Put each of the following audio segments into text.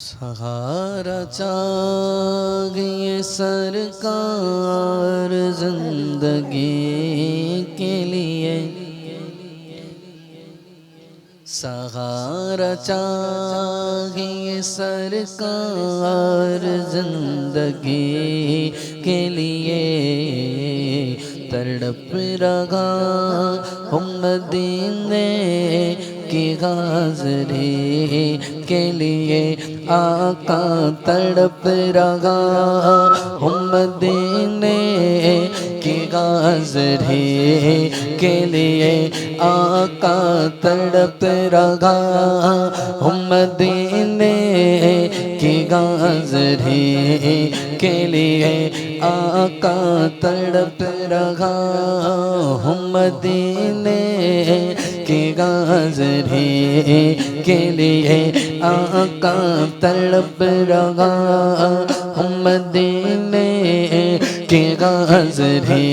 सहारा चाहिए सरकार जिंदगी के लिए, सहारा चाहिए सरकार जिंदगी के लिए। तड़प रहा हूँ मदीने की हाज़री के लिए, आका तड़प रहा हूँ मदीने की हाज़री के लिए, आका तड़प रहा हूँ मदीने की हाज़री के लिए, आका तड़प रहा हूँ मदीने की हाज़री के लिए, आका तड़प रहा हूँ मदीने की हाज़री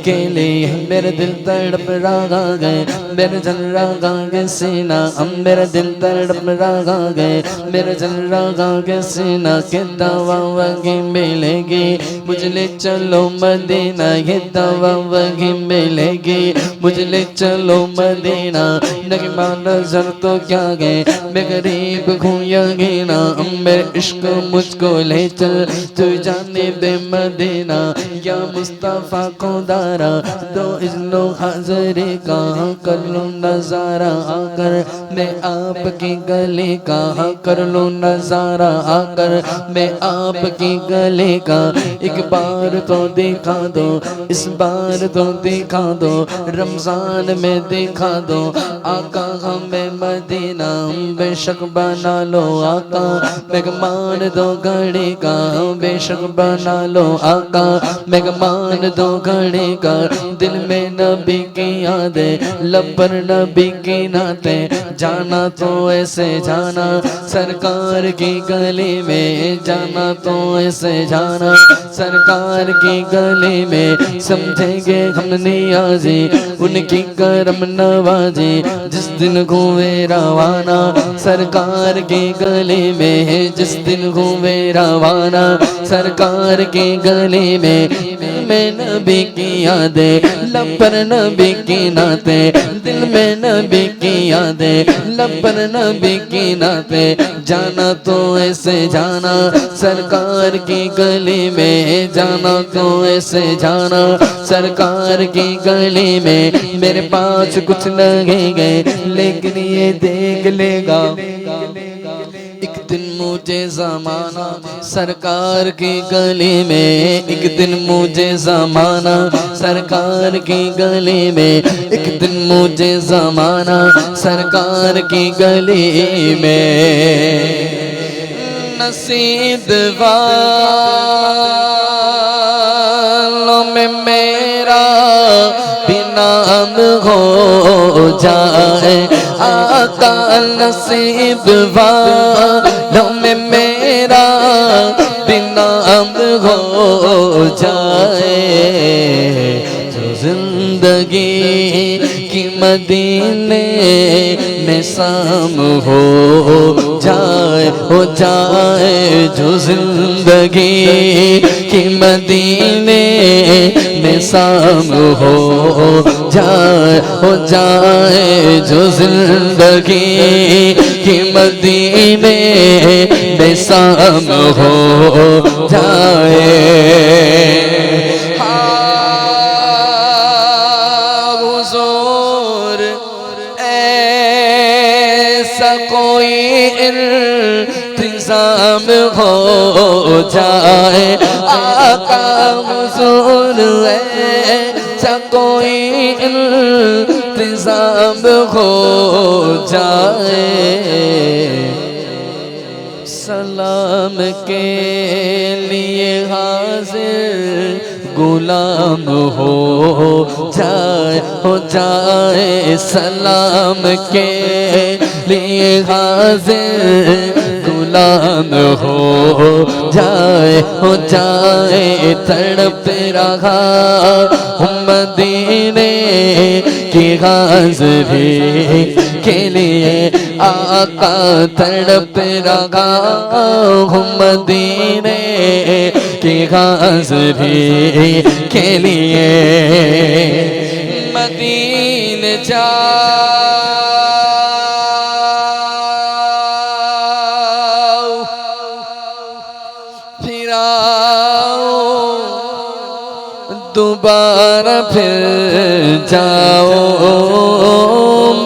के लिए। मेरा दिल तड़प रहा है, मेरा जल रहा है सीना, मेरा दिल तड़प रहा है, मेरा जल रहा है सीना। के दवा वही मिलेगी मुझे ले चलो मदीना, ये दवा वही मिलेगी मुझे ले चलो मदीना। नहीं मान नजर तो क्या है, मैं गरीब हूँ यही ना, मेरे इश्क मुझको ले चल तू जाने दे मदीना। या मुस्तफ़ा को दारा तो इज़्नो हाज़री का कर लो नज़ारा, आकर मैं आपकी गली का कर लो नज़ारा, आकर मैं आपकी गली का एक बार तो दिखा दो, इस बार तो दिखा दो, रमज़ान में दिखा दो। आका हमें मदीना बेशक बना लो, आका मेहमान दो घड़ी का बेशक बना लो, आका मेहमान दो घड़ी का। दिल में नबी की यादें, लब पर नबी की नाते, जाना तो ऐसे जाना सरकार की गली में, जाना तो ऐसे जाना सरकार की गली में। समझेंगे हम नियाज़ी उनकी करम नवाजी, जिस दिन हुए रवाना सरकार की गली में, जिस दिन हुए रवाना सरकार की गली में। मैं नबी की यादें, लब पर नबी की नाते, दिल में नबी की यादें, लब पर नबी की नाते, जाना तो ऐसे जाना सरकार की गली में, जाना तो ऐसे जाना सरकार की गली में। मेरे पास कुछ लगेगा लेकिन ये देख लेगा एक दिन मुझे ज़माना सरकार की गली में, एक दिन मुझे ज़माना सरकार की गली में, एक दिन मुझे ज़माना सरकार की गली में। नसीब वालों में मेरा भी नाम हो जाए, आका नसीब वालों में मेरा भी नाम हो जाए। जो जिंदगी की मदीने में शाम हो जाए, हो जाए। जो जिंदगी की मदीने में शाम हो जाए, हो जाए। जो जिंदगी की मदीने में शाम हो जाए। हुजूर ऐसा कोई इंतज़ाम हो जाए, आका हुजूर ऐसा कोई इंतज़ाम हो जाए। सलाम के लिए हाजिर गुलाम हो जाए, हो जाए। सलाम के लिए हाजिर गुलाम हो जाए, हो जाए। तड़प रहा हूँ मदीने की हाज़री के लिए, आका तड़प रहा हूँ मदीने की हाज़री के लिए। मदीने जाओ फिर आओ दोबारा फिर जाओ।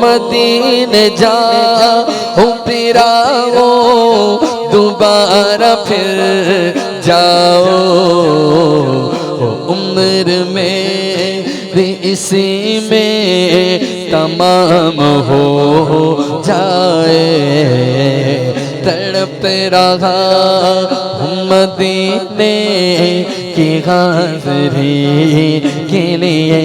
मदीने जाओ फिर आओ दोबारा फिर जाओ। उम्र में भी इसी में तमाम हो जाए। तड़प रहा हूँ मदीने की हाज़री के लिए।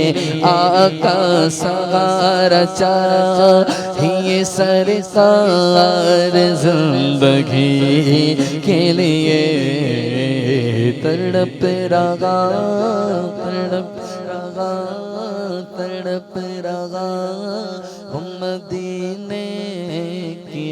आका सहारा चाहिए सरकार ज़िंदगी के लिए। तड़प रहा तड़प रहा हूँ मदीने की